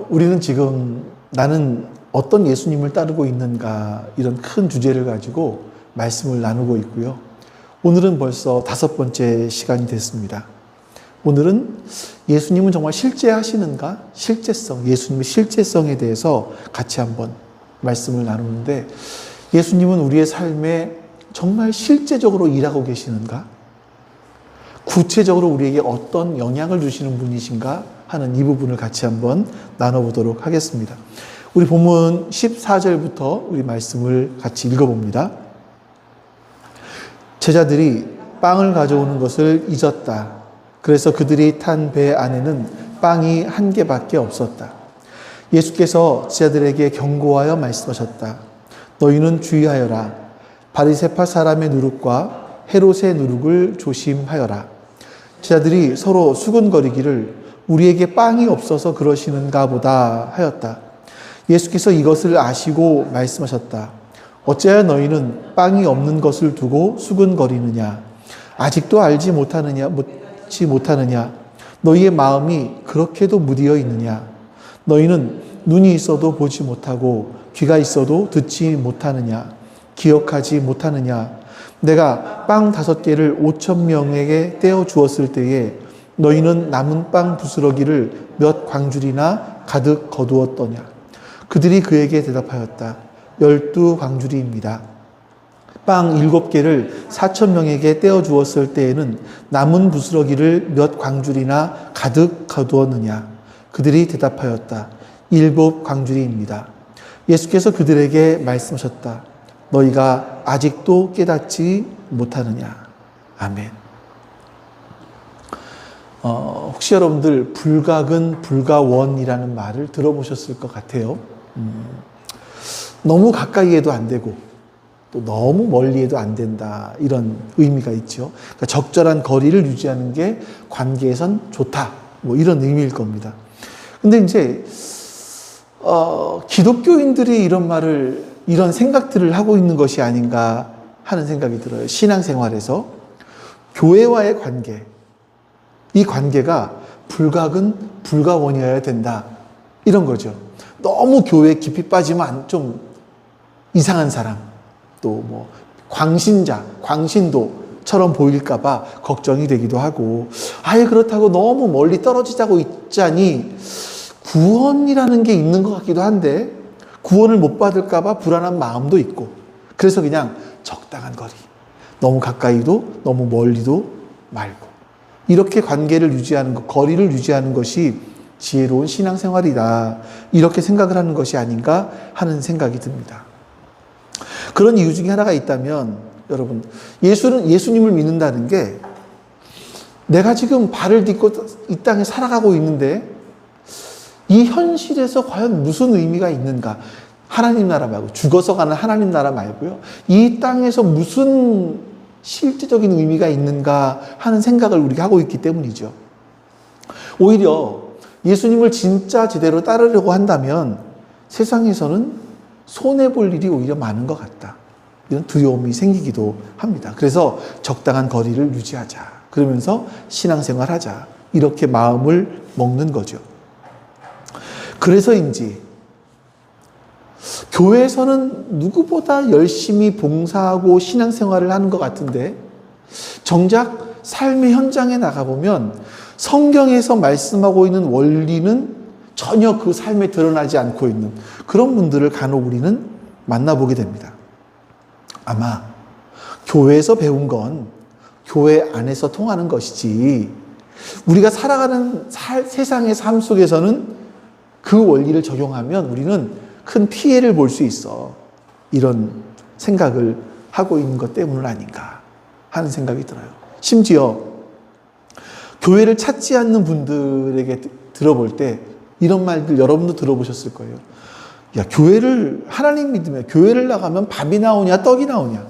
우리는 지금 나는 어떤 예수님을 따르고 있는가 이런 큰 주제를 가지고 말씀을 나누고 있고요. 오늘은 벌써 5번째 시간이 됐습니다. 오늘은 예수님은 정말 실제 하시는가? 실제성, 예수님의 실제성에 대해서 같이 한번 말씀을 나누는데, 예수님은 우리의 삶에 정말 실제적으로 일하고 계시는가? 구체적으로 우리에게 어떤 영향을 주시는 분이신가 하는 이 부분을 같이 한번 나눠보도록 하겠습니다. 우리 본문 14절부터 우리 말씀을 같이 읽어봅니다. 제자들이 빵을 가져오는 것을 잊었다. 그래서 그들이 탄 배 안에는 빵이 한 개밖에 없었다. 예수께서 제자들에게 경고하여 말씀하셨다. 너희는 주의하여라. 바리새파 사람의 누룩과 헤롯의 누룩을 조심하여라. 제자들이 서로 수근거리기를 우리에게 빵이 없어서 그러시는가 보다 하였다. 예수께서 이것을 아시고 말씀하셨다. 어찌하여 너희는 빵이 없는 것을 두고 수근거리느냐? 아직도 알지 못하느냐? 너희의 마음이 그렇게도 무디어 있느냐? 너희는 눈이 있어도 보지 못하고 귀가 있어도 듣지 못하느냐? 기억하지 못하느냐? 내가 빵 5개를 5,000명에게 떼어 주었을 때에 너희는 남은 빵 부스러기를 몇 광줄이나 가득 거두었더냐? 그들이 그에게 대답하였다. 12광줄이입니다. 빵 7개를 4,000명에게 떼어 주었을 때에는 남은 부스러기를 몇 광줄이나 가득 거두었느냐? 그들이 대답하였다. 7광줄이입니다. 예수께서 그들에게 말씀하셨다. 너희가 아직도 깨닫지 못하느냐? 아멘. 혹시 여러분들 불가근 불가원이라는 말을 들어보셨을 것 같아요. 너무 가까이 해도 안 되고 또 너무 멀리 해도 안 된다, 이런 의미가 있죠. 그러니까 적절한 거리를 유지하는 게 관계에선 좋다, 뭐 이런 의미일 겁니다. 근데 이제 기독교인들이 이런 생각들을 하고 있는 것이 아닌가 하는 생각이 들어요. 신앙생활에서 교회와의 관계, 이 관계가 불가근 불가원이어야 된다, 이런 거죠. 너무 교회에 깊이 빠지면 좀 이상한 사람, 또 뭐 광신자, 광신도처럼 보일까봐 걱정이 되기도 하고, 아예 그렇다고 너무 멀리 떨어지자고 있자니 구원이라는 게 있는 것 같기도 한데 구원을 못 받을까봐 불안한 마음도 있고, 그래서 그냥 적당한 거리, 너무 가까이도 너무 멀리도 말고, 이렇게 관계를 유지하는 것, 거리를 유지하는 것이 지혜로운 신앙생활이다, 이렇게 생각을 하는 것이 아닌가 하는 생각이 듭니다. 그런 이유 중에 하나가 있다면, 여러분, 예수님을 믿는다는 게 내가 지금 발을 딛고 이 땅에 살아가고 있는데 이 현실에서 과연 무슨 의미가 있는가? 하나님 나라 말고, 죽어서 가는 하나님 나라 말고요, 이 땅에서 무슨 실제적인 의미가 있는가 하는 생각을 우리가 하고 있기 때문이죠. 오히려 예수님을 진짜 제대로 따르려고 한다면 세상에서는 손해볼 일이 오히려 많은 것 같다, 이런 두려움이 생기기도 합니다. 그래서 적당한 거리를 유지하자, 그러면서 신앙생활하자, 이렇게 마음을 먹는 거죠. 그래서인지 교회에서는 누구보다 열심히 봉사하고 신앙생활을 하는 것 같은데, 정작 삶의 현장에 나가보면 성경에서 말씀하고 있는 원리는 전혀 그 삶에 드러나지 않고 있는 그런 분들을 간혹 우리는 만나보게 됩니다. 아마 교회에서 배운 건 교회 안에서 통하는 것이지, 우리가 살아가는 세상의 삶 속에서는 그 원리를 적용하면 우리는 큰 피해를 볼 수 있어, 이런 생각을 하고 있는 것 때문은 아닌가 하는 생각이 들어요. 심지어 교회를 찾지 않는 분들에게 들어볼 때 이런 말들 여러분도 들어보셨을 거예요. 야, 하나님 믿으면 교회를 나가면 밥이 나오냐 떡이 나오냐,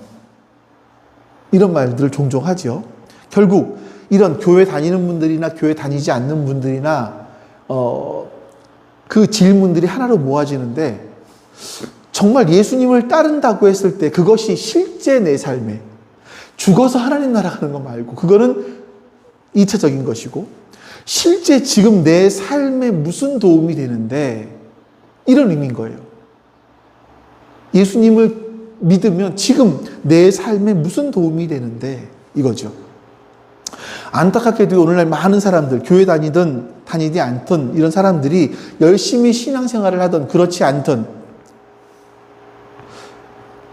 이런 말들을 종종 하죠. 결국 이런 교회 다니는 분들이나 교회 다니지 않는 분들이나 그 질문들이 하나로 모아지는데, 정말 예수님을 따른다고 했을 때 그것이 실제 내 삶에 죽어서 하나님 나라 가는 거 말고, 그거는 2차적인 것이고, 실제 지금 내 삶에 무슨 도움이 되는데, 이런 의미인 거예요. 예수님을 믿으면 지금 내 삶에 무슨 도움이 되는데, 이거죠. 안타깝게도 오늘날 많은 사람들, 교회 다니지 않던 이런 사람들이 열심히 신앙생활을 하던 그렇지 않던,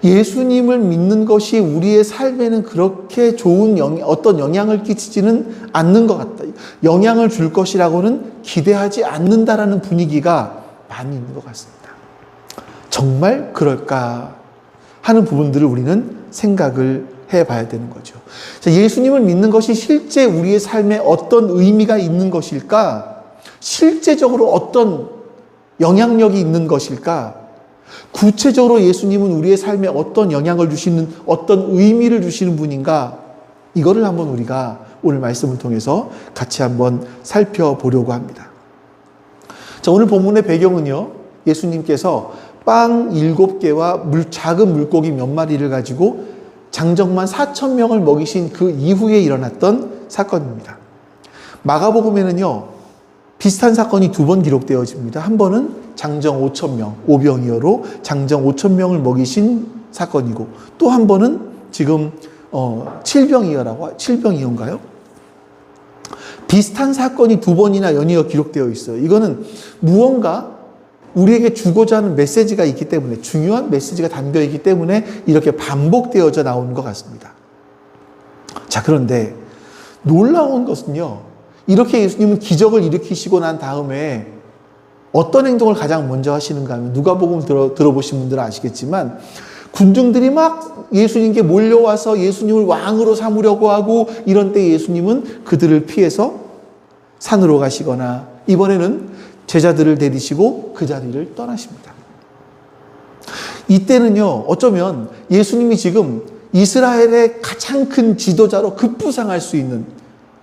예수님을 믿는 것이 우리의 삶에는 그렇게 좋은 어떤 영향을 끼치지는 않는 것 같다. 영향을 줄 것이라고는 기대하지 않는다라는 분위기가 많이 있는 것 같습니다. 정말 그럴까 하는 부분들을 우리는 생각을 해봐야 되는 거죠. 예수님을 믿는 것이 실제 우리의 삶에 어떤 의미가 있는 것일까? 실제적으로 어떤 영향력이 있는 것일까? 구체적으로 예수님은 우리의 삶에 어떤 영향을 주시는, 어떤 의미를 주시는 분인가? 이거를 한번 우리가 오늘 말씀을 통해서 같이 한번 살펴보려고 합니다. 자, 오늘 본문의 배경은요, 예수님께서 빵 7개와 작은 물고기 몇 마리를 가지고 장정만 4,000명을 먹이신 그 이후에 일어났던 사건입니다. 마가복음에는요, 비슷한 사건이 2번 기록되어집니다. 한 번은 장정 5,000명, 오병이어로 장정 5,000명을 먹이신 사건이고, 또 한 번은 지금 칠병이어인가요? 비슷한 사건이 2번이나 연이어 기록되어 있어요. 이거는 무언가 우리에게 주고자 하는 메시지가 있기 때문에, 중요한 메시지가 담겨 있기 때문에 이렇게 반복되어져 나오는 것 같습니다. 자, 그런데 놀라운 것은요, 이렇게 예수님은 기적을 일으키시고 난 다음에 어떤 행동을 가장 먼저 하시는가 하면, 누가복음 들어보신 분들은 아시겠지만, 군중들이 막 예수님께 몰려와서 예수님을 왕으로 삼으려고 하고, 이런 때 예수님은 그들을 피해서 산으로 가시거나, 이번에는 제자들을 데리시고 그 자리를 떠나십니다. 이때는요, 어쩌면 예수님이 지금 이스라엘의 가장 큰 지도자로 급부상할 수 있는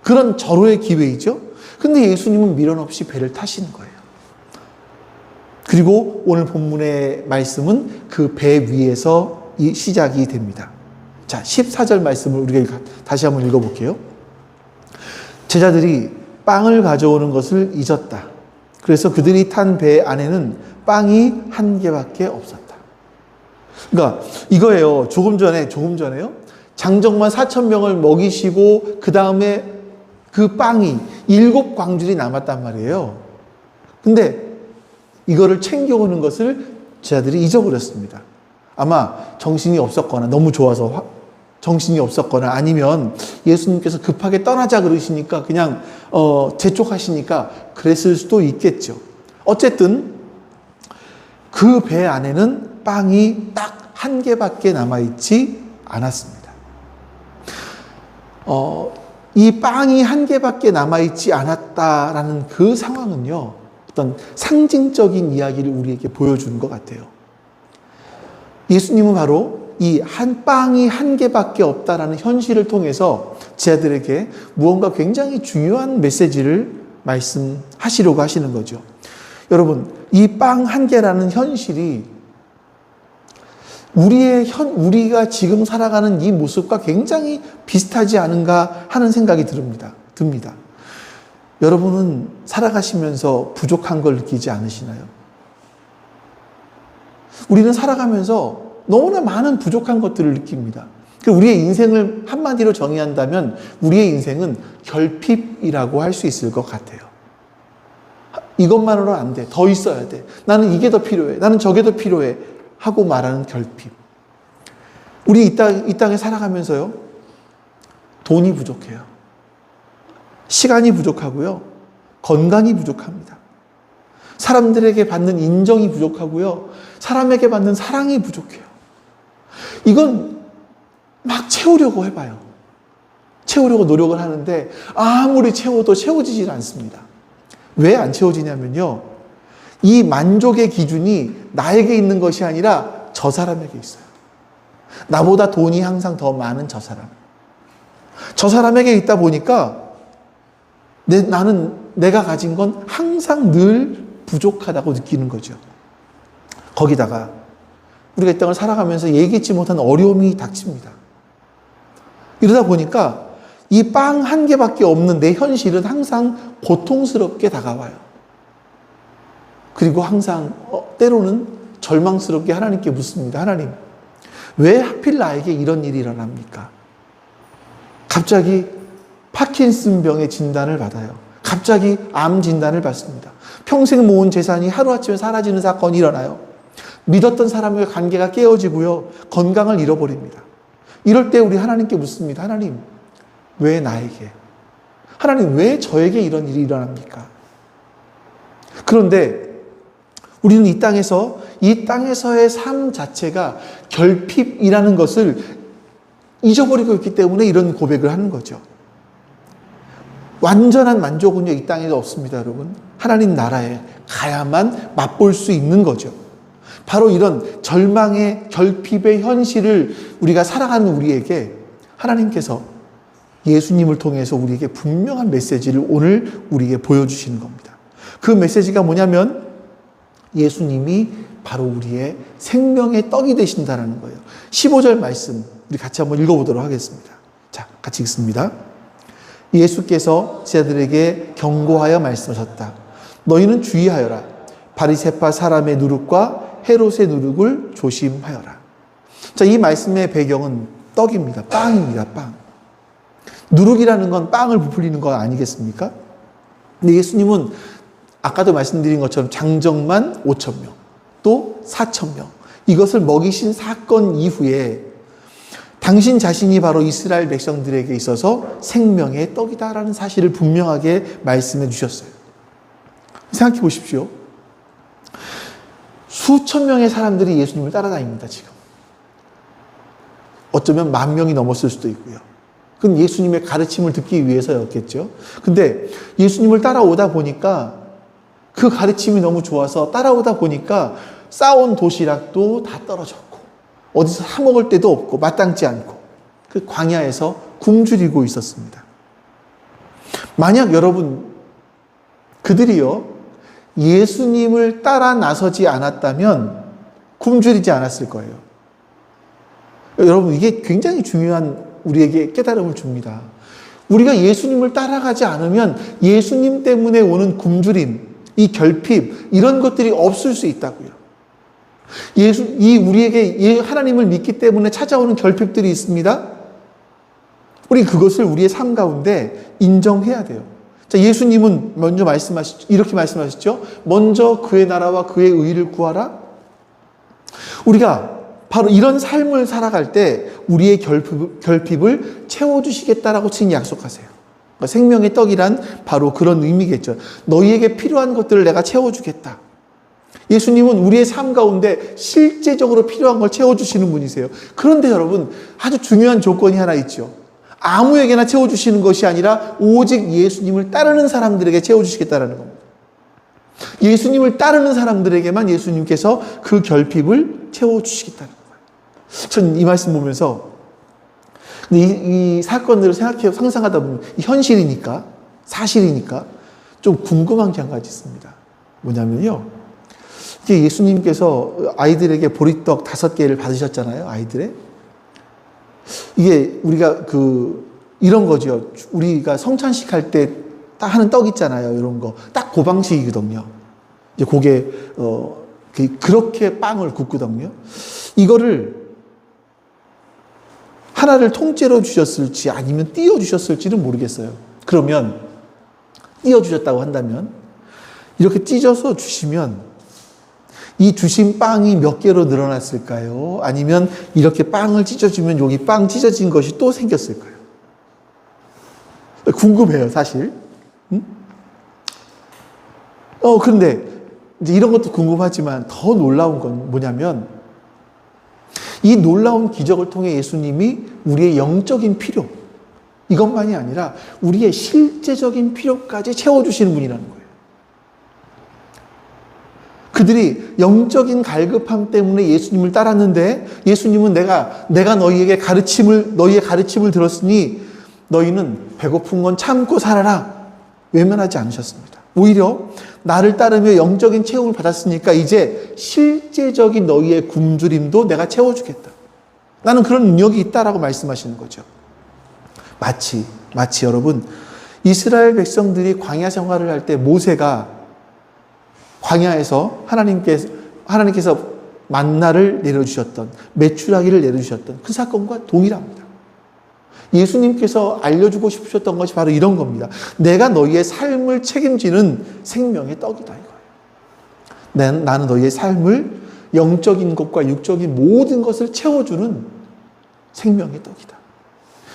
그런 절호의 기회이죠. 근데 예수님은 미련 없이 배를 타시는 거예요. 그리고 오늘 본문의 말씀은 그 배 위에서 시작이 됩니다. 자, 14절 말씀을 우리가 다시 한번 읽어볼게요. 제자들이 빵을 가져오는 것을 잊었다. 그래서 그들이 탄 배 안에는 빵이 1개밖에 없었다. 그러니까 이거예요. 조금 전에요. 장정만 4,000명을 먹이시고 그 다음에 그 빵이 7광줄이 남았단 말이에요. 근데 이거를 챙겨오는 것을 제자들이 잊어버렸습니다. 아마 정신이 없었거나, 너무 좋아서 정신이 없었거나, 아니면 예수님께서 급하게 떠나자 그러시니까 그냥 재촉하시니까 그랬을 수도 있겠죠. 어쨌든 그 배 안에는 빵이 딱 1개밖에 남아있지 않았습니다. 이 빵이 1개밖에 남아있지 않았다라는 그 상황은요, 어떤 상징적인 이야기를 우리에게 보여주는 것 같아요. 예수님은 바로 이 빵이 1개밖에 없다라는 현실을 통해서 제자들에게 무언가 굉장히 중요한 메시지를 말씀하시려고 하시는 거죠. 여러분, 이 빵 1개라는 현실이 우리가 지금 살아가는 이 모습과 굉장히 비슷하지 않은가 하는 생각이 듭니다. 여러분은 살아가시면서 부족한 걸 느끼지 않으시나요? 우리는 살아가면서 너무나 많은 부족한 것들을 느낍니다. 우리의 인생을 한마디로 정의한다면 우리의 인생은 결핍이라고 할 수 있을 것 같아요. 이것만으로는 안 돼. 더 있어야 돼. 나는 이게 더 필요해. 나는 저게 더 필요해. 하고 말하는 결핍. 우리 이 땅에 살아가면서요, 돈이 부족해요. 시간이 부족하고요. 건강이 부족합니다. 사람들에게 받는 인정이 부족하고요. 사람에게 받는 사랑이 부족해요. 이건 막 채우려고 해봐요. 채우려고 노력을 하는데 아무리 채워도 채워지질 않습니다. 왜 안 채워지냐면요, 이 만족의 기준이 나에게 있는 것이 아니라 저 사람에게 있어요. 나보다 돈이 항상 더 많은 저 사람에게 있다 보니까 나는 내가 가진 건 항상 늘 부족하다고 느끼는 거죠. 거기다가 우리가 이 땅을 살아가면서 예기치 못한 어려움이 닥칩니다. 이러다 보니까 이 빵 1개밖에 없는 내 현실은 항상 고통스럽게 다가와요. 그리고 항상 때로는 절망스럽게 하나님께 묻습니다. 하나님, 왜 하필 나에게 이런 일이 일어납니까? 갑자기 파킨슨병의 진단을 받아요. 갑자기 암 진단을 받습니다. 평생 모은 재산이 하루아침에 사라지는 사건이 일어나요. 믿었던 사람과의 관계가 깨어지고요. 건강을 잃어버립니다. 이럴 때 우리 하나님께 묻습니다. 하나님, 왜 나에게? 하나님, 왜 저에게 이런 일이 일어납니까? 그런데 우리는 이 땅에서의 삶 자체가 결핍이라는 것을 잊어버리고 있기 때문에 이런 고백을 하는 거죠. 완전한 만족은요, 이 땅에도 없습니다, 여러분. 하나님 나라에 가야만 맛볼 수 있는 거죠. 바로 이런 절망의 결핍의 현실을 우리가 살아가는 우리에게 하나님께서 예수님을 통해서 우리에게 분명한 메시지를 오늘 우리에게 보여주시는 겁니다. 그 메시지가 뭐냐면 예수님이 바로 우리의 생명의 떡이 되신다는 거예요. 15절 말씀 우리 같이 한번 읽어보도록 하겠습니다. 자, 같이 읽습니다. 예수께서 제자들에게 경고하여 말씀하셨다. 너희는 주의하여라. 바리새파 사람의 누룩과 헤롯의 누룩을 조심하여라. 자, 이 말씀의 배경은 떡입니다. 빵입니다. 빵. 누룩이라는 건 빵을 부풀리는 건 아니겠습니까? 근데 예수님은 아까도 말씀드린 것처럼 장정만 5,000명, 또 4,000명. 이것을 먹이신 사건 이후에 당신 자신이 바로 이스라엘 백성들에게 있어서 생명의 떡이다라는 사실을 분명하게 말씀해 주셨어요. 생각해 보십시오. 수천 명의 사람들이 예수님을 따라다닙니다, 지금. 어쩌면 10,000명이 넘었을 수도 있고요. 그건 예수님의 가르침을 듣기 위해서였겠죠. 근데 예수님을 따라오다 보니까 그 가르침이 너무 좋아서 따라오다 보니까 싸온 도시락도 다 떨어졌고 어디서 사 먹을 데도 없고 마땅치 않고 그 광야에서 굶주리고 있었습니다. 만약 여러분 그들이요 예수님을 따라 나서지 않았다면 굶주리지 않았을 거예요. 여러분 이게 굉장히 중요한 우리에게 깨달음을 줍니다. 우리가 예수님을 따라가지 않으면 예수님 때문에 오는 굶주림, 이 결핍 이런 것들이 없을 수 있다고요. 우리에게 하나님을 믿기 때문에 찾아오는 결핍들이 있습니다. 우리 그것을 우리의 삶 가운데 인정해야 돼요. 자, 예수님은 먼저 이렇게 말씀하셨죠. 먼저 그의 나라와 그의 의를 구하라. 우리가 바로 이런 삶을 살아갈 때 우리의 결핍을 채워주시겠다라고 친히 약속하세요. 그러니까 생명의 떡이란 바로 그런 의미겠죠. 너희에게 필요한 것들을 내가 채워주겠다. 예수님은 우리의 삶 가운데 실제적으로 필요한 걸 채워주시는 분이세요. 그런데 여러분 아주 중요한 조건이 하나 있죠. 아무에게나 채워주시는 것이 아니라 오직 예수님을 따르는 사람들에게 채워주시겠다는 겁니다. 예수님을 따르는 사람들에게만 예수님께서 그 결핍을 채워주시겠다는 거예요. 전 이 말씀 보면서 이 사건들을 상상하다 보면 현실이니까 사실이니까 좀 궁금한 게 한 가지 있습니다. 뭐냐면요. 이게 예수님께서 아이들에게 보리떡 5개를 받으셨잖아요. 아이들의. 이게 우리가 이런 거죠. 우리가 성찬식 할 때 딱 하는 떡 있잖아요. 이런 거. 딱 그 방식이거든요. 이제 그게, 그렇게 빵을 굽거든요. 이거를 하나를 통째로 주셨을지 아니면 띄워 주셨을지는 모르겠어요. 그러면 띄워 주셨다고 한다면 이렇게 찢어서 주시면 이 주신 빵이 몇 개로 늘어났을까요? 아니면 이렇게 빵을 찢어주면 여기 빵 찢어진 것이 또 생겼을까요? 궁금해요, 사실. 응? 그런데 이제 이런 것도 궁금하지만 더 놀라운 건 뭐냐면 이 놀라운 기적을 통해 예수님이 우리의 영적인 필요, 이것만이 아니라 우리의 실제적인 필요까지 채워주시는 분이라는 거예요. 그들이 영적인 갈급함 때문에 예수님을 따랐는데 예수님은 내가 너희의 가르침을 들었으니 너희는 배고픈 건 참고 살아라. 외면하지 않으셨습니다. 오히려 나를 따르며 영적인 체험을 받았으니까 이제 실제적인 너희의 굶주림도 내가 채워주겠다. 나는 그런 능력이 있다라고 말씀하시는 거죠. 마치 여러분 이스라엘 백성들이 광야 생활을 할 때 모세가 광야에서 하나님께서 만나를 내려주셨던, 메추라기를 내려주셨던 그 사건과 동일합니다. 예수님께서 알려주고 싶으셨던 것이 바로 이런 겁니다. 내가 너희의 삶을 책임지는 생명의 떡이다 이거예요. 나는 너희의 삶을 영적인 것과 육적인 모든 것을 채워주는 생명의 떡이다.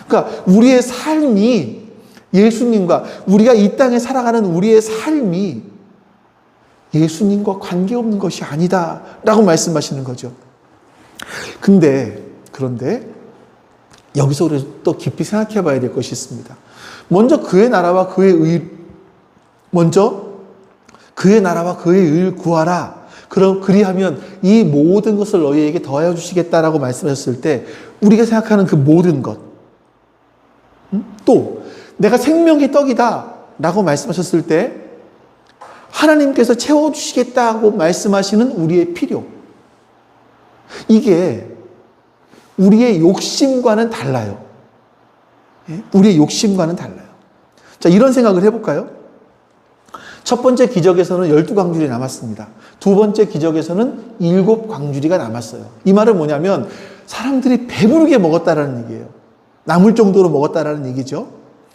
그러니까 우리의 삶이 예수님과, 우리가 이 땅에 살아가는 우리의 삶이 예수님과 관계없는 것이 아니다 라고 말씀하시는 거죠. 그런데 여기서 우리 또 깊이 생각해 봐야 될 것이 있습니다. 먼저 그의 나라와 그의 의를 구하라. 그리하면 이 모든 것을 너희에게 더하여 주시겠다라고 말씀하셨을 때 우리가 생각하는 그 모든 것, 또 내가 생명의 떡이다 라고 말씀하셨을 때 하나님께서 채워주시겠다고 말씀하시는 우리의 필요, 이게 우리의 욕심과는 달라요. 우리의 욕심과는 달라요. 자, 이런 생각을 해볼까요? 첫 번째 기적에서는 12광줄이 남았습니다. 두 번째 기적에서는 7광줄이가 남았어요. 이 말은 뭐냐면 사람들이 배부르게 먹었다라는 얘기예요. 남을 정도로 먹었다라는 얘기죠.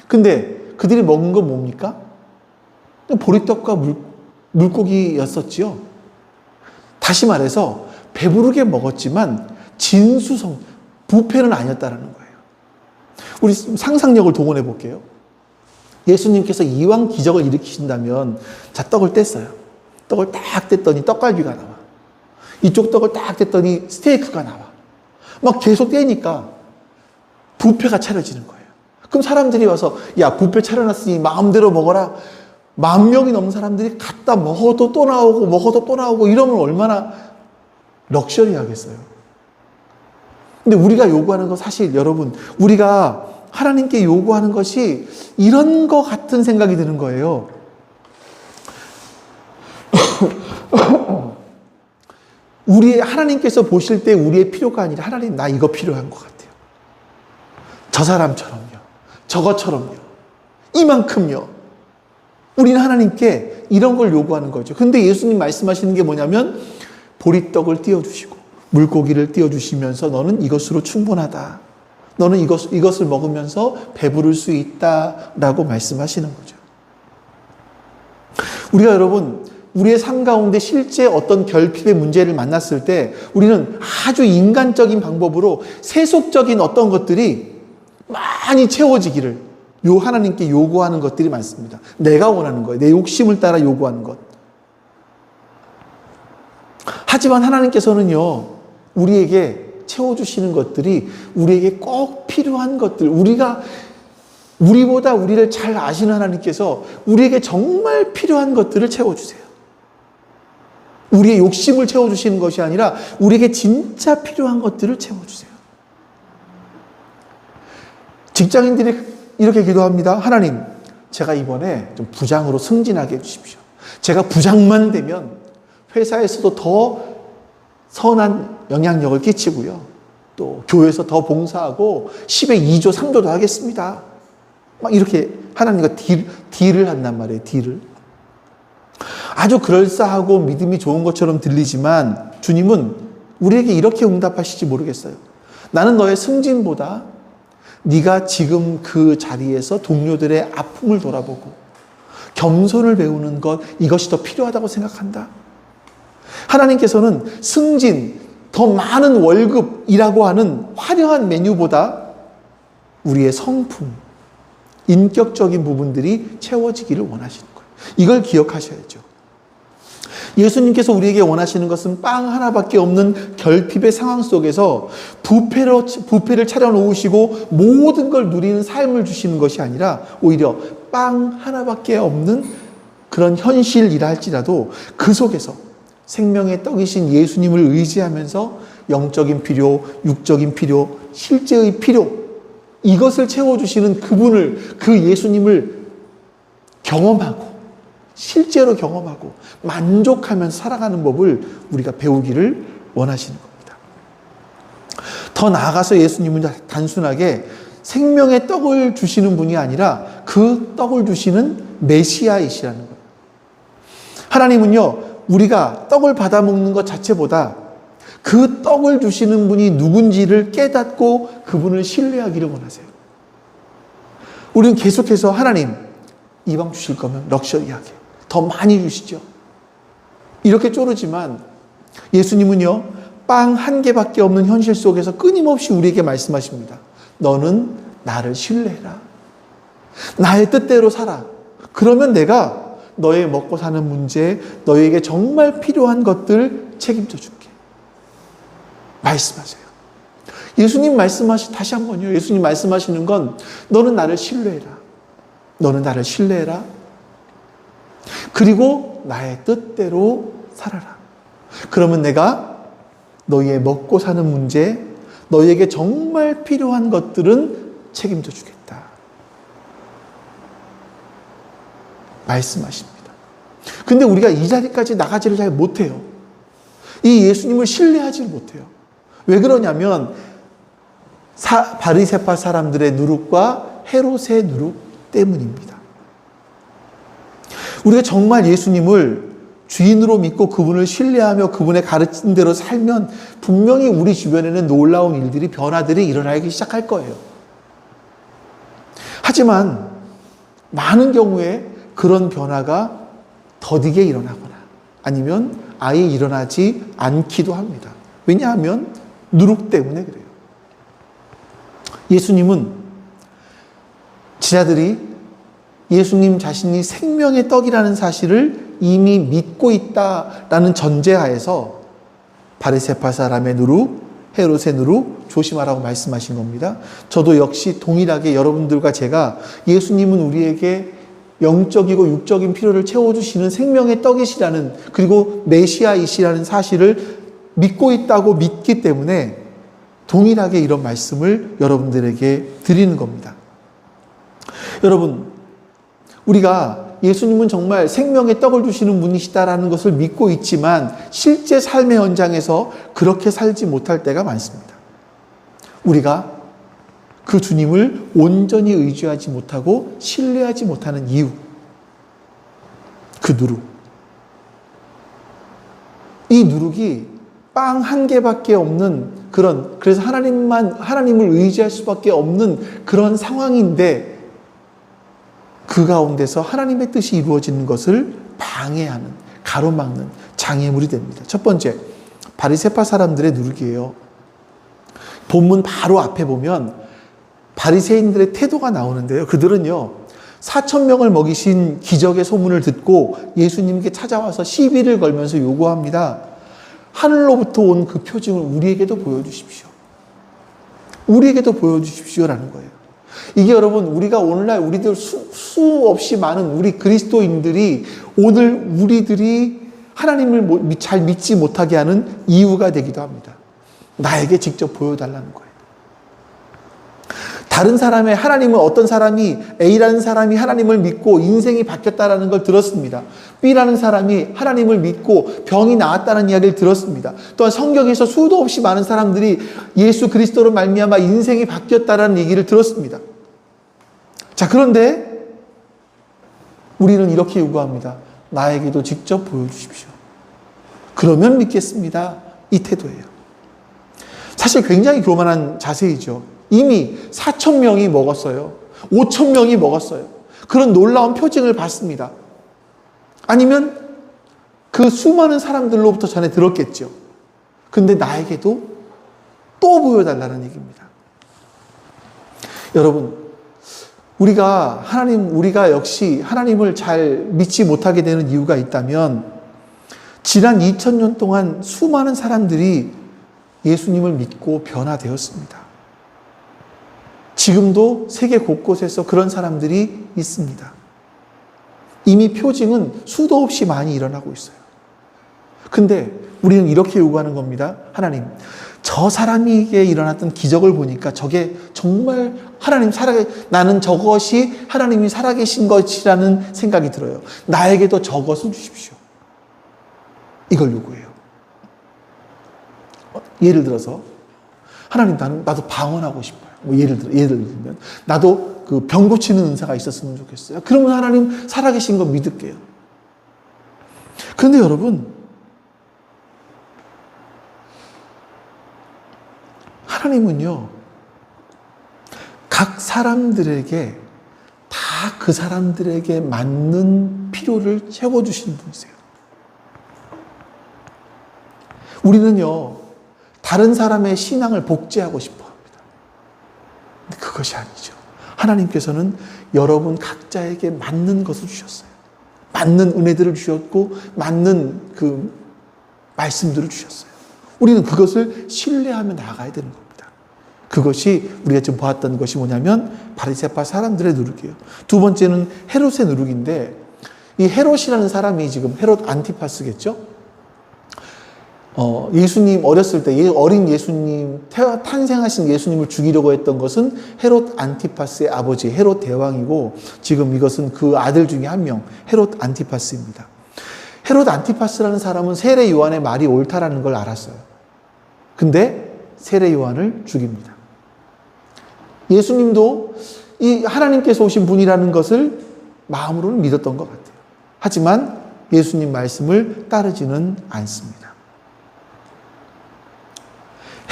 근데 그들이 먹은 건 뭡니까? 보리떡과 물고기였었지요. 다시 말해서 배부르게 먹었지만 부패는 아니었다라는 거예요. 우리 상상력을 동원해 볼게요. 예수님께서 이왕 기적을 일으키신다면, 자, 떡을 뗐어요. 떡을 딱 뗐더니 떡갈비가 나와. 이쪽 떡을 딱 뗐더니 스테이크가 나와. 막 계속 떼니까 뷔페가 차려지는 거예요. 그럼 사람들이 와서, 야, 뷔페 차려놨으니 마음대로 먹어라. 10,000명이 넘는 사람들이 갖다 먹어도 또 나오고 먹어도 또 나오고 이러면 얼마나 럭셔리하겠어요. 근데 우리가 요구하는 거, 사실 여러분, 우리가 하나님께 요구하는 것이 이런 거 같은 생각이 드는 거예요. 하나님께서 보실 때 우리의 필요가 아니라, 하나님, 나 이거 필요한 것 같아요. 저 사람처럼요. 저것처럼요. 이만큼요. 우리는 하나님께 이런 걸 요구하는 거죠. 근데 예수님 말씀하시는 게 뭐냐면, 보리떡을 띄워주시고 물고기를 띄워주시면서 너는 이것으로 충분하다. 너는 이것을 먹으면서 배부를 수 있다라고 말씀하시는 거죠. 우리가 여러분, 우리의 삶 가운데 실제 어떤 결핍의 문제를 만났을 때 우리는 아주 인간적인 방법으로 세속적인 어떤 것들이 많이 채워지기를 하나님께 요구하는 것들이 많습니다. 내가 원하는 거예요. 내 욕심을 따라 요구하는 것. 하지만 하나님께서는요, 우리에게 채워주시는 것들이 우리에게 꼭 필요한 것들, 우리보다 우리를 잘 아시는 하나님께서 우리에게 정말 필요한 것들을 채워주세요. 우리의 욕심을 채워주시는 것이 아니라 우리에게 진짜 필요한 것들을 채워주세요. 직장인들이 이렇게 기도합니다. 하나님, 제가 이번에 좀 부장으로 승진하게 해주십시오. 제가 부장만 되면 회사에서도 더 선한 영향력을 끼치고요. 또 교회에서 더 봉사하고 10에 2조, 3조도 하겠습니다. 막 이렇게 하나님과 딜을 한단 말이에요. 딜을. 아주 그럴싸하고 믿음이 좋은 것처럼 들리지만 주님은 우리에게 이렇게 응답하실지 모르겠어요. 나는 너의 승진보다 네가 지금 그 자리에서 동료들의 아픔을 돌아보고 겸손을 배우는 것, 이것이 더 필요하다고 생각한다. 하나님께서는 승진, 더 많은 월급이라고 하는 화려한 메뉴보다 우리의 성품, 인격적인 부분들이 채워지기를 원하시는 거예요. 이걸 기억하셔야죠. 예수님께서 우리에게 원하시는 것은 빵 하나밖에 없는 결핍의 상황 속에서 부패를 차려놓으시고 모든 걸 누리는 삶을 주시는 것이 아니라 오히려 빵 하나밖에 없는 그런 현실이라 할지라도 그 속에서 생명의 떡이신 예수님을 의지하면서 영적인 필요, 육적인 필요, 실제의 필요, 이것을 채워주시는 그 예수님을 경험하고 실제로 경험하고 만족하면서 살아가는 법을 우리가 배우기를 원하시는 겁니다. 더 나아가서 예수님은 단순하게 생명의 떡을 주시는 분이 아니라 그 떡을 주시는 메시아이시라는 거예요. 하나님은요, 우리가 떡을 받아 먹는 것 자체보다 그 떡을 주시는 분이 누군지를 깨닫고 그분을 신뢰하기를 원하세요. 우리는 계속해서 하나님, 이방 주실 거면 럭셔리하게 더 많이 주시죠. 이렇게 쪼르지만 예수님은요, 빵 한 개밖에 없는 현실 속에서 끊임없이 우리에게 말씀하십니다. 너는 나를 신뢰해라. 나의 뜻대로 살아. 그러면 내가 너의 먹고 사는 문제, 너에게 정말 필요한 것들 책임져 줄게. 말씀하세요. 예수님 다시 한 번요. 예수님 말씀하시는 건 너는 나를 신뢰해라. 너는 나를 신뢰해라. 그리고 나의 뜻대로 살아라. 그러면 내가 너희의 먹고 사는 문제, 너희에게 정말 필요한 것들은 책임져 주겠다. 말씀하십니다. 근데 우리가 이 자리까지 나가지를 잘 못해요. 이 예수님을 신뢰하지 못해요. 왜 그러냐면 바리새파 사람들의 누룩과 헤롯의 누룩 때문입니다. 우리가 정말 예수님을 주인으로 믿고 그분을 신뢰하며 그분의 가르친 대로 살면 분명히 우리 주변에는 놀라운 일들이, 변화들이 일어나기 시작할 거예요. 하지만 많은 경우에 그런 변화가 더디게 일어나거나 아니면 아예 일어나지 않기도 합니다. 왜냐하면 누룩 때문에 그래요. 예수님은 지자들이 예수님 자신이 생명의 떡이라는 사실을 이미 믿고 있다라는 전제하에서 바리새파 사람의 누룩, 헤롯의 누룩 조심하라고 말씀하신 겁니다. 저도 역시 동일하게 여러분들과 제가 예수님은 우리에게 영적이고 육적인 필요를 채워주시는 생명의 떡이시라는, 그리고 메시아이시라는 사실을 믿고 있다고 믿기 때문에 동일하게 이런 말씀을 여러분들에게 드리는 겁니다. 여러분, 우리가 예수님은 정말 생명의 떡을 주시는 분이시다라는 것을 믿고 있지만 실제 삶의 현장에서 그렇게 살지 못할 때가 많습니다. 우리가 그 주님을 온전히 의지하지 못하고 신뢰하지 못하는 이유, 그 누룩. 이 누룩이 빵 한 개밖에 없는 그래서 하나님을 의지할 수밖에 없는 그런 상황인데 그 가운데서 하나님의 뜻이 이루어지는 것을 방해하는, 가로막는 장애물이 됩니다. 첫 번째, 바리새파 사람들의 누룩이에요. 본문 바로 앞에 보면 바리새인들의 태도가 나오는데요. 그들은요, 4,000명을 먹이신 기적의 소문을 듣고 예수님께 찾아와서 시비를 걸면서 요구합니다. 하늘로부터 온 그 표징을 우리에게도 보여주십시오. 우리에게도 보여주십시오라는 거예요. 이게 여러분, 우리가 오늘날 우리들 수없이 많은 우리 그리스도인들이 오늘 우리들이 하나님을 잘 믿지 못하게 하는 이유가 되기도 합니다. 나에게 직접 보여달라는 거예요. 다른 사람의 하나님은, 어떤 사람이, A라는 사람이 하나님을 믿고 인생이 바뀌었다는 걸 들었습니다. B라는 사람이 하나님을 믿고 병이 나았다는 이야기를 들었습니다. 또한 성경에서 수도 없이 많은 사람들이 예수 그리스도로 말미암아 인생이 바뀌었다는 얘기를 들었습니다. 자, 그런데 우리는 이렇게 요구합니다. 나에게도 직접 보여주십시오. 그러면 믿겠습니다. 이 태도예요. 사실 굉장히 교만한 자세이죠. 이미 4,000명이 먹었어요. 5,000명이 먹었어요. 그런 놀라운 표징을 봤습니다. 아니면 그 수많은 사람들로부터 전에 들었겠죠. 근데 나에게도 또 보여달라는 얘기입니다. 여러분, 우리가 역시 하나님을 잘 믿지 못하게 되는 이유가 있다면, 지난 2000년 동안 수많은 사람들이 예수님을 믿고 변화되었습니다. 지금도 세계 곳곳에서 그런 사람들이 있습니다. 이미 표징은 수도 없이 많이 일어나고 있어요. 근데 우리는 이렇게 요구하는 겁니다. 하나님, 저 사람에게 일어났던 기적을 보니까 저게 정말 나는 저것이 하나님이 살아계신 것이라는 생각이 들어요. 나에게도 저것을 주십시오. 이걸 요구해요. 예를 들어서, 하나님, 나도 방언하고 싶어요. 예를 들면, 나도 그 병 고치는 은사가 있었으면 좋겠어요. 그러면 하나님 살아계신 거 믿을게요. 그런데 여러분, 하나님은요, 각 사람들에게 다 그 사람들에게 맞는 필요를 채워주시는 분이세요. 우리는요, 다른 사람의 신앙을 복제하고 싶어 합니다. 근데 그것이 아니죠. 하나님께서는 여러분 각자에게 맞는 것을 주셨어요. 맞는 은혜들을 주셨고, 맞는 그 말씀들을 주셨어요. 우리는 그것을 신뢰하며 나아가야 되는 겁니다. 그것이 우리가 지금 보았던 것이 뭐냐면 바리새파 사람들의 누룩이에요. 두 번째는 헤롯의 누룩인데, 이 헤롯이라는 사람이 지금 헤롯 안티파스겠죠? 예수님 어렸을 때 어린 예수님 탄생하신 예수님을 죽이려고 했던 것은 헤롯 안티파스의 아버지 헤롯 대왕이고, 지금 이것은 그 아들 중에 한 명 헤롯 안티파스입니다. 헤롯 안티파스라는 사람은 세례 요한의 말이 옳다라는 걸 알았어요. 근데 세례 요한을 죽입니다. 예수님도 이 하나님께서 오신 분이라는 것을 마음으로는 믿었던 것 같아요. 하지만 예수님 말씀을 따르지는 않습니다.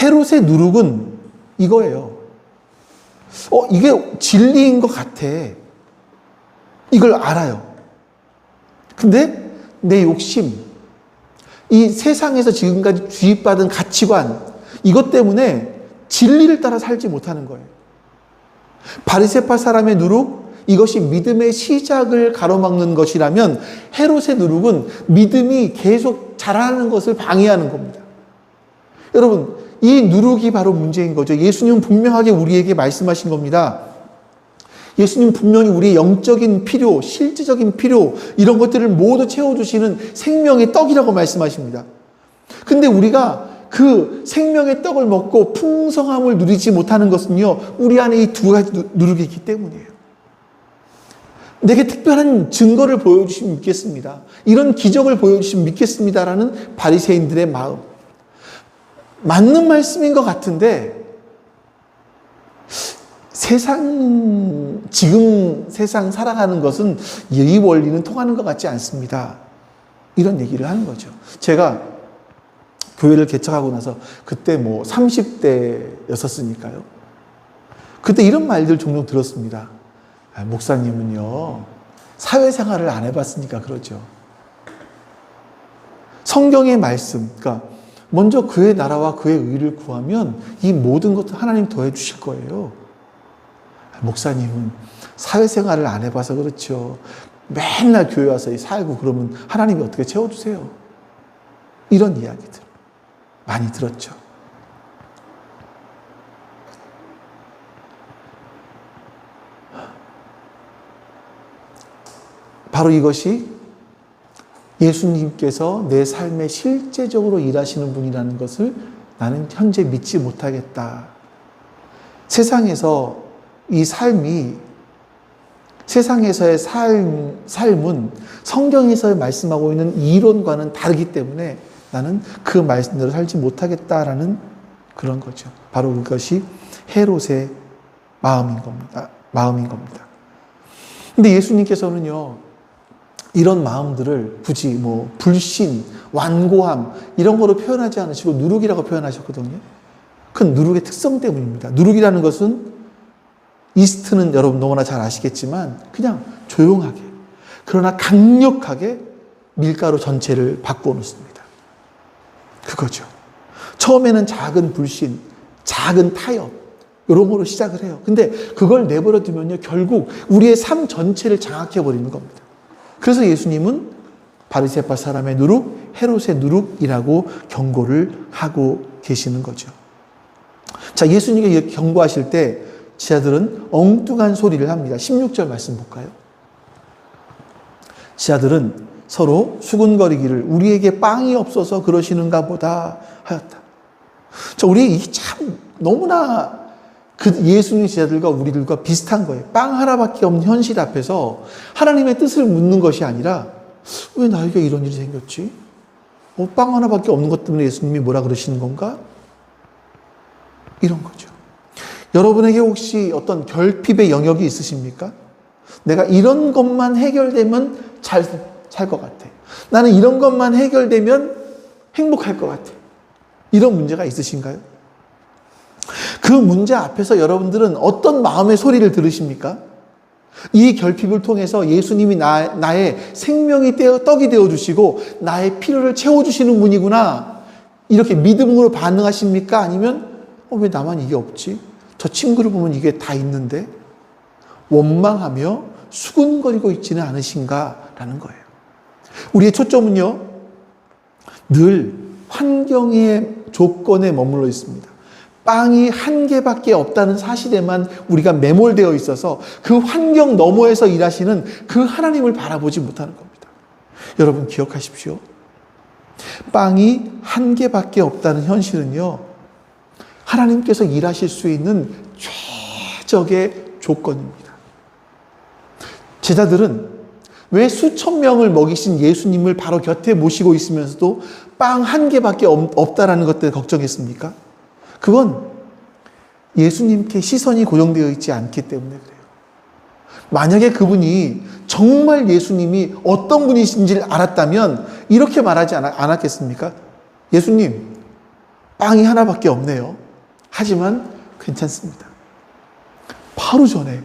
헤롯의 누룩은 이거예요. 이게 진리인 것 같아. 이걸 알아요. 근데 내 욕심, 이 세상에서 지금까지 주입받은 가치관, 이것 때문에 진리를 따라 살지 못하는 거예요. 바리새파 사람의 누룩, 이것이 믿음의 시작을 가로막는 것이라면 헤롯의 누룩은 믿음이 계속 자라는 것을 방해하는 겁니다. 여러분, 이 누룩이 바로 문제인 거죠. 예수님은 분명하게 우리에게 말씀하신 겁니다. 예수님 분명히 우리의 영적인 필요, 실질적인 필요, 이런 것들을 모두 채워주시는 생명의 떡이라고 말씀하십니다. 근데 우리가 그 생명의 떡을 먹고 풍성함을 누리지 못하는 것은요, 우리 안에 이 두 가지 누룩이 있기 때문이에요. 내게 특별한 증거를 보여주시면 믿겠습니다. 이런 기적을 보여주시면 믿겠습니다라는 바리새인들의 마음. 맞는 말씀인 것 같은데, 지금 세상 살아가는 것은 이 원리는 통하는 것 같지 않습니다. 이런 얘기를 하는 거죠. 제가 교회를 개척하고 나서 그때 30대였었으니까요. 그때 이런 말들 종종 들었습니다. 목사님은요, 사회생활을 안 해봤으니까 그러죠. 성경의 말씀, 그러니까 먼저 그의 나라와 그의 의를 구하면 이 모든 것을 하나님 더해 주실 거예요. 목사님은 사회생활을 안 해봐서 그렇죠. 맨날 교회 와서 살고 그러면 하나님이 어떻게 채워주세요? 이런 이야기들 많이 들었죠. 바로 이것이 예수님께서 내 삶에 실제적으로 일하시는 분이라는 것을 나는 현재 믿지 못하겠다. 세상에서 이 삶이, 세상에서의 삶은 성경에서 말씀하고 있는 이론과는 다르기 때문에 나는 그 말씀대로 살지 못하겠다라는 그런 거죠. 바로 그것이 헤롯의 마음인 겁니다. 근데 예수님께서는요, 이런 마음들을 굳이 불신, 완고함 이런 거로 표현하지 않으시고 누룩이라고 표현하셨거든요. 그건 누룩의 특성 때문입니다. 누룩이라는 것은 이스트는 여러분 너무나 잘 아시겠지만 그냥 조용하게, 그러나 강력하게 밀가루 전체를 바꾸어 놓습니다. 그거죠. 처음에는 작은 불신, 작은 타협 이런 거로 시작을 해요. 근데 그걸 내버려 두면요, 결국 우리의 삶 전체를 장악해 버리는 겁니다. 그래서 예수님은 바리새파 사람의 누룩, 헤롯의 누룩이라고 경고를 하고 계시는 거죠. 자, 예수님이 경고하실 때 지하들은 엉뚱한 소리를 합니다. 16절 말씀 볼까요? 지하들은 서로 수군거리기를 우리에게 빵이 없어서 그러시는가 보다 하였다. 자, 우리 이게 참 너무나 그 예수님 제자들과 우리들과 비슷한 거예요. 빵 하나밖에 없는 현실 앞에서 하나님의 뜻을 묻는 것이 아니라 왜 나에게 이런 일이 생겼지? 빵 하나밖에 없는 것 때문에 예수님이 뭐라 그러시는 건가? 이런 거죠. 여러분에게 혹시 어떤 결핍의 영역이 있으십니까? 내가 이런 것만 해결되면 잘 살 것 같아. 나는 이런 것만 해결되면 행복할 것 같아. 이런 문제가 있으신가요? 그 문제 앞에서 여러분들은 어떤 마음의 소리를 들으십니까? 이 결핍을 통해서 예수님이 나의 생명이 떡이 되어주시고 나의 필요를 채워주시는 분이구나. 이렇게 믿음으로 반응하십니까? 아니면 왜 나만 이게 없지? 저 친구를 보면 이게 다 있는데? 원망하며 수군거리고 있지는 않으신가라는 거예요. 우리의 초점은요, 늘 환경의 조건에 머물러 있습니다. 빵이 한 개밖에 없다는 사실에만 우리가 매몰되어 있어서 그 환경 너머에서 일하시는 그 하나님을 바라보지 못하는 겁니다. 여러분 기억하십시오. 빵이 한 개밖에 없다는 현실은요, 하나님께서 일하실 수 있는 최적의 조건입니다. 제자들은 왜 수천 명을 먹이신 예수님을 바로 곁에 모시고 있으면서도 빵 한 개밖에 없다라는 것 때문에 걱정했습니까? 그건 예수님께 시선이 고정되어 있지 않기 때문에 그래요. 만약에 그분이 정말 예수님이 어떤 분이신지를 알았다면 이렇게 말하지 않았겠습니까? 예수님, 빵이 하나밖에 없네요. 하지만 괜찮습니다. 바로 전에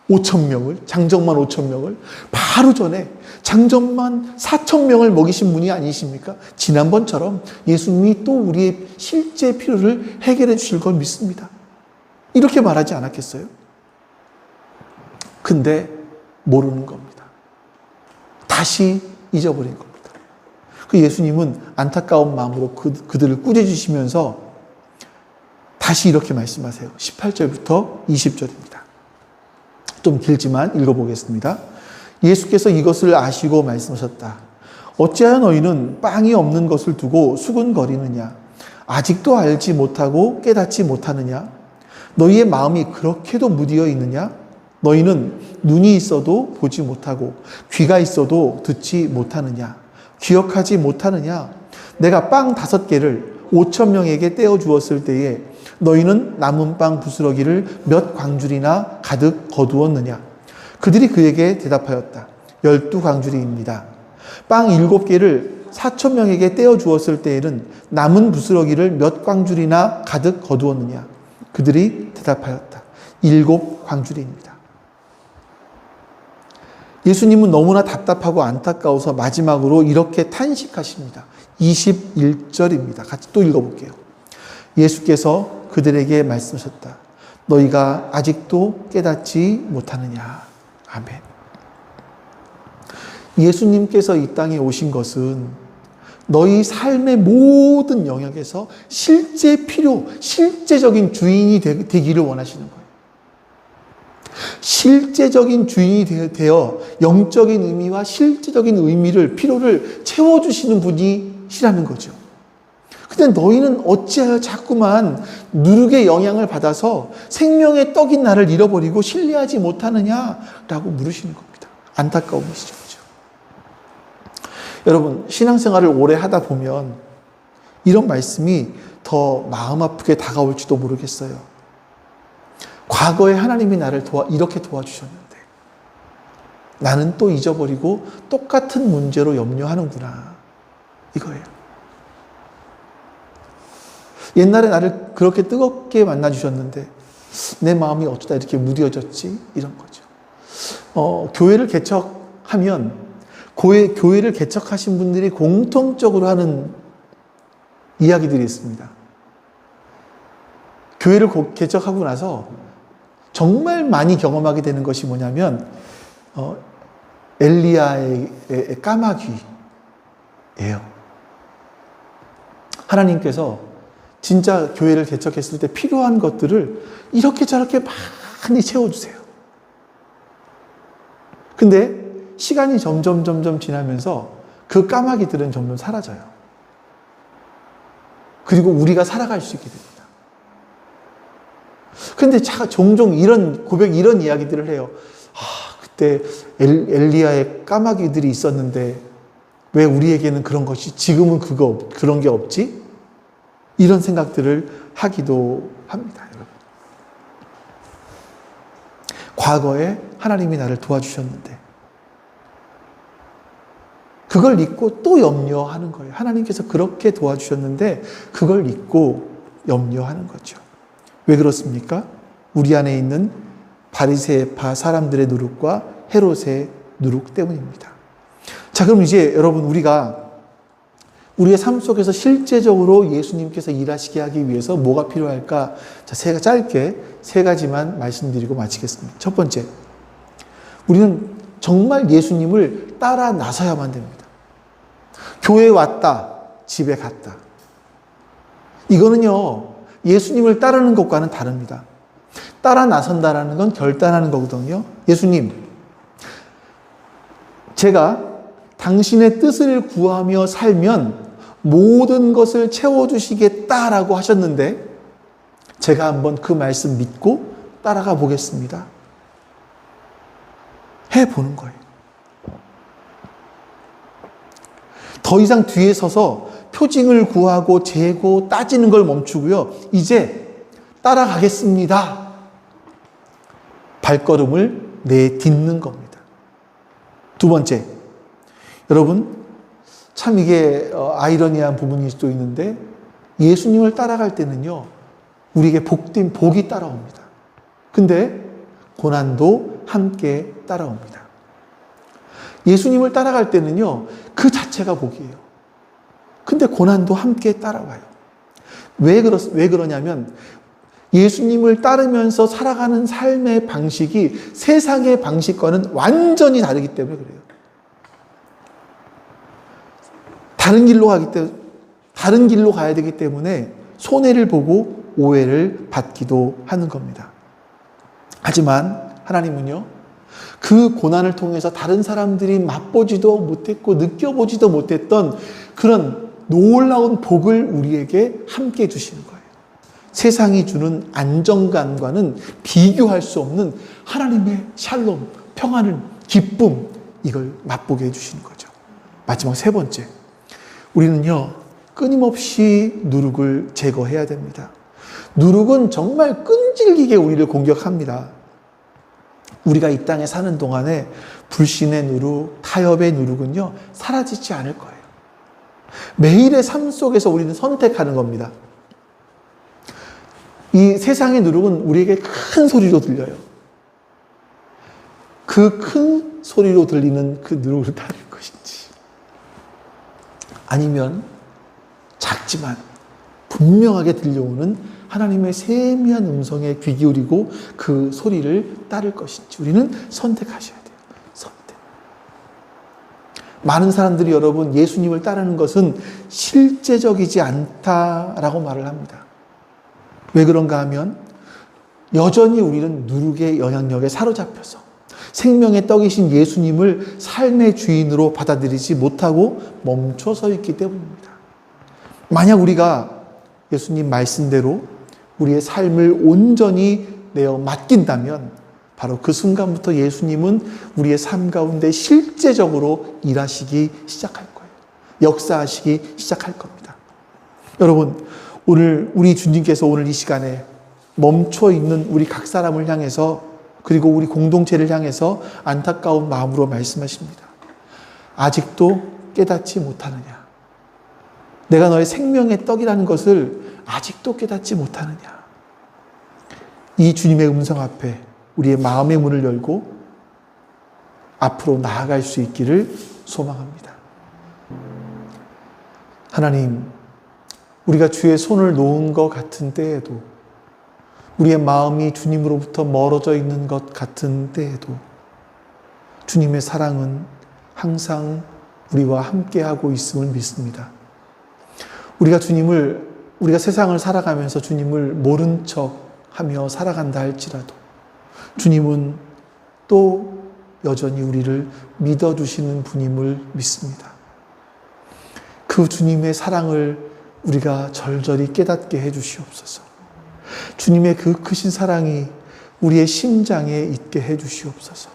5,000명을, 장정만 5,000명을, 바로 전에 장정만 4,000명을 먹이신 분이 아니십니까? 지난번처럼 예수님이 또 우리의 실제 필요를 해결해 주실 걸 믿습니다. 이렇게 말하지 않았겠어요? 근데 모르는 겁니다. 다시 잊어버린 겁니다. 그 예수님은 안타까운 마음으로 그들을 꾸짖으시면서 다시 이렇게 말씀하세요. 18절부터 20절입니다. 좀 길지만 읽어보겠습니다. 예수께서 이것을 아시고 말씀하셨다. 어찌하여 너희는 빵이 없는 것을 두고 수군거리느냐? 아직도 알지 못하고 깨닫지 못하느냐? 너희의 마음이 그렇게도 무디어 있느냐? 너희는 눈이 있어도 보지 못하고 귀가 있어도 듣지 못하느냐? 기억하지 못하느냐? 내가 빵 5개를 5,000명에게 떼어 주었을 때에 너희는 남은 빵 부스러기를 몇 광줄이나 가득 거두었느냐? 그들이 그에게 대답하였다. 12광줄이입니다. 빵 7개를 4,000명에게 떼어 주었을 때에는 남은 부스러기를 몇 광줄이나 가득 거두었느냐? 그들이 대답하였다. 7광줄이입니다. 예수님은 너무나 답답하고 안타까워서 마지막으로 이렇게 탄식하십니다. 21절입니다. 같이 또 읽어볼게요. 예수께서 그들에게 말씀하셨다. 너희가 아직도 깨닫지 못하느냐. 아멘. 예수님께서 이 땅에 오신 것은 너희 삶의 모든 영역에서 실제 필요, 실제적인 주인이 되기를 원하시는 거예요. 실제적인 주인이 되어 영적인 의미와 실제적인 의미를, 필요를 채워주시는 분이시라는 거죠. 근데 너희는 어찌하여 자꾸만 누룩의 영향을 받아서 생명의 떡인 나를 잃어버리고 신뢰하지 못하느냐라고 물으시는 겁니다. 안타까움이시죠. 그렇죠? 여러분, 신앙생활을 오래 하다 보면 이런 말씀이 더 마음 아프게 다가올지도 모르겠어요. 과거에 하나님이 나를 이렇게 도와주셨는데 나는 또 잊어버리고 똑같은 문제로 염려하는구나. 이거예요. 옛날에 나를 그렇게 뜨겁게 만나주셨는데 내 마음이 어쩌다 이렇게 무뎌졌지? 이런 거죠. 교회를 개척하면 교회를 개척하신 분들이 공통적으로 하는 이야기들이 있습니다. 교회를 개척하고 나서 정말 많이 경험하게 되는 것이 뭐냐면 엘리야의 까마귀예요. 하나님께서 진짜 교회를 개척했을 때 필요한 것들을 이렇게 저렇게 많이 채워주세요. 근데 시간이 점점 지나면서 그 까마귀들은 점점 사라져요. 그리고 우리가 살아갈 수 있게 됩니다. 근데 종종 이런 이야기들을 해요. 그때 엘리야의 까마귀들이 있었는데 왜 우리에게는 그런 것이 지금은 그런 게 없지? 이런 생각들을 하기도 합니다, 여러분. 과거에 하나님이 나를 도와주셨는데 그걸 잊고 또 염려하는 거예요. 하나님께서 그렇게 도와주셨는데 그걸 잊고 염려하는 거죠. 왜 그렇습니까? 우리 안에 있는 바리새파 사람들의 누룩과 헤롯의 누룩 때문입니다. 자, 그럼 이제 여러분 우리의 삶 속에서 실제적으로 예수님께서 일하시게 하기 위해서 뭐가 필요할까? 자, 짧게 세 가지만 말씀드리고 마치겠습니다. 첫 번째, 우리는 정말 예수님을 따라 나서야만 됩니다. 교회에 왔다, 집에 갔다. 이거는요, 예수님을 따르는 것과는 다릅니다. 따라 나선다라는 건 결단하는 거거든요. 예수님, 제가 당신의 뜻을 구하며 살면 모든 것을 채워주시겠다라고 하셨는데 제가 한번 그 말씀 믿고 따라가 보겠습니다. 해보는 거예요. 더 이상 뒤에 서서 표징을 구하고 재고 따지는 걸 멈추고요. 이제 따라가겠습니다. 발걸음을 내딛는 겁니다. 두 번째, 여러분 참 이게 아이러니한 부분일 수도 있는데 예수님을 따라갈 때는요. 우리에게 복이 따라옵니다. 근데 고난도 함께 따라옵니다. 예수님을 따라갈 때는요. 그 자체가 복이에요. 근데 고난도 함께 따라와요. 왜 그러냐면 예수님을 따르면서 살아가는 삶의 방식이 세상의 방식과는 완전히 다르기 때문에 그래요. 다른 길로 가야 되기 때문에 손해를 보고 오해를 받기도 하는 겁니다. 하지만 하나님은요, 그 고난을 통해서 다른 사람들이 맛보지도 못했고 느껴보지도 못했던 그런 놀라운 복을 우리에게 함께 주시는 거예요. 세상이 주는 안정감과는 비교할 수 없는 하나님의 샬롬, 평안을, 기쁨, 이걸 맛보게 해주시는 거죠. 마지막 세 번째, 우리는요, 끊임없이 누룩을 제거해야 됩니다. 누룩은 정말 끈질기게 우리를 공격합니다. 우리가 이 땅에 사는 동안에 불신의 누룩, 타협의 누룩은요, 사라지지 않을 거예요. 매일의 삶 속에서 우리는 선택하는 겁니다. 이 세상의 누룩은 우리에게 큰 소리로 들려요. 그 큰 소리로 들리는 그 누룩을 따를 것인지, 아니면 작지만 분명하게 들려오는 하나님의 세미한 음성에 귀 기울이고 그 소리를 따를 것인지 우리는 선택하셔야 돼요. 선택. 많은 사람들이 여러분 예수님을 따르는 것은 실제적이지 않다라고 말을 합니다. 왜 그런가 하면 여전히 우리는 누룩의 영향력에 사로잡혀서 생명의 떡이신 예수님을 삶의 주인으로 받아들이지 못하고 멈춰서 있기 때문입니다. 만약 우리가 예수님 말씀대로 우리의 삶을 온전히 내어 맡긴다면 바로 그 순간부터 예수님은 우리의 삶 가운데 실제적으로 일하시기 시작할 거예요. 역사하시기 시작할 겁니다. 여러분, 오늘 우리 주님께서 오늘 이 시간에 멈춰 있는 우리 각 사람을 향해서 그리고 우리 공동체를 향해서 안타까운 마음으로 말씀하십니다. 아직도 깨닫지 못하느냐? 내가 너의 생명의 떡이라는 것을 아직도 깨닫지 못하느냐? 이 주님의 음성 앞에 우리의 마음의 문을 열고 앞으로 나아갈 수 있기를 소망합니다. 하나님, 우리가 주의 손을 놓은 것 같은 때에도, 우리의 마음이 주님으로부터 멀어져 있는 것 같은 때에도 주님의 사랑은 항상 우리와 함께하고 있음을 믿습니다. 우리가 세상을 살아가면서 주님을 모른 척 하며 살아간다 할지라도 주님은 또 여전히 우리를 믿어주시는 분임을 믿습니다. 그 주님의 사랑을 우리가 절절히 깨닫게 해주시옵소서. 주님의 그 크신 사랑이 우리의 심장에 있게 해주시옵소서.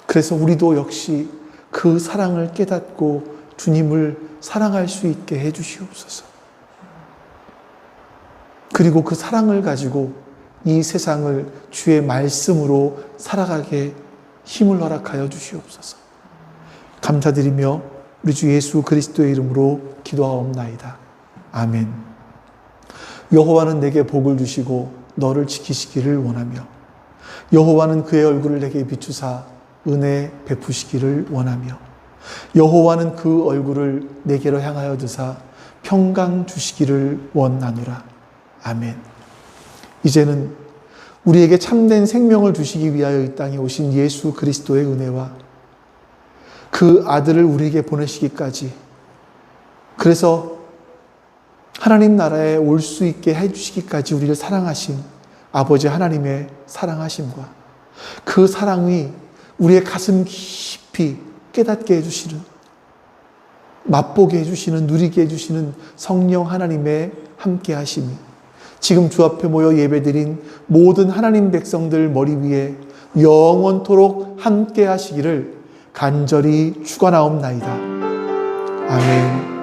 그래서 우리도 역시 그 사랑을 깨닫고 주님을 사랑할 수 있게 해주시옵소서. 그리고 그 사랑을 가지고 이 세상을 주의 말씀으로 살아가게 힘을 허락하여 주시옵소서. 감사드리며 우리 주 예수 그리스도의 이름으로 기도하옵나이다. 아멘. 여호와는 내게 복을 주시고 너를 지키시기를 원하며 여호와는 그의 얼굴을 내게 비추사 은혜 베푸시기를 원하며 여호와는 그 얼굴을 내게로 향하여 드사 평강 주시기를 원하노라. 아멘. 이제는 우리에게 참된 생명을 주시기 위하여 이 땅에 오신 예수 그리스도의 은혜와 그 아들을 우리에게 보내시기까지, 그래서 하나님 나라에 올 수 있게 해주시기까지 우리를 사랑하신 아버지 하나님의 사랑하심과 그 사랑이 우리의 가슴 깊이 깨닫게 해주시는, 맛보게 해주시는, 누리게 해주시는 성령 하나님의 함께 하심이 지금 주 앞에 모여 예배드린 모든 하나님 백성들 머리 위에 영원토록 함께 하시기를 간절히 축원하옵나이다. 아멘.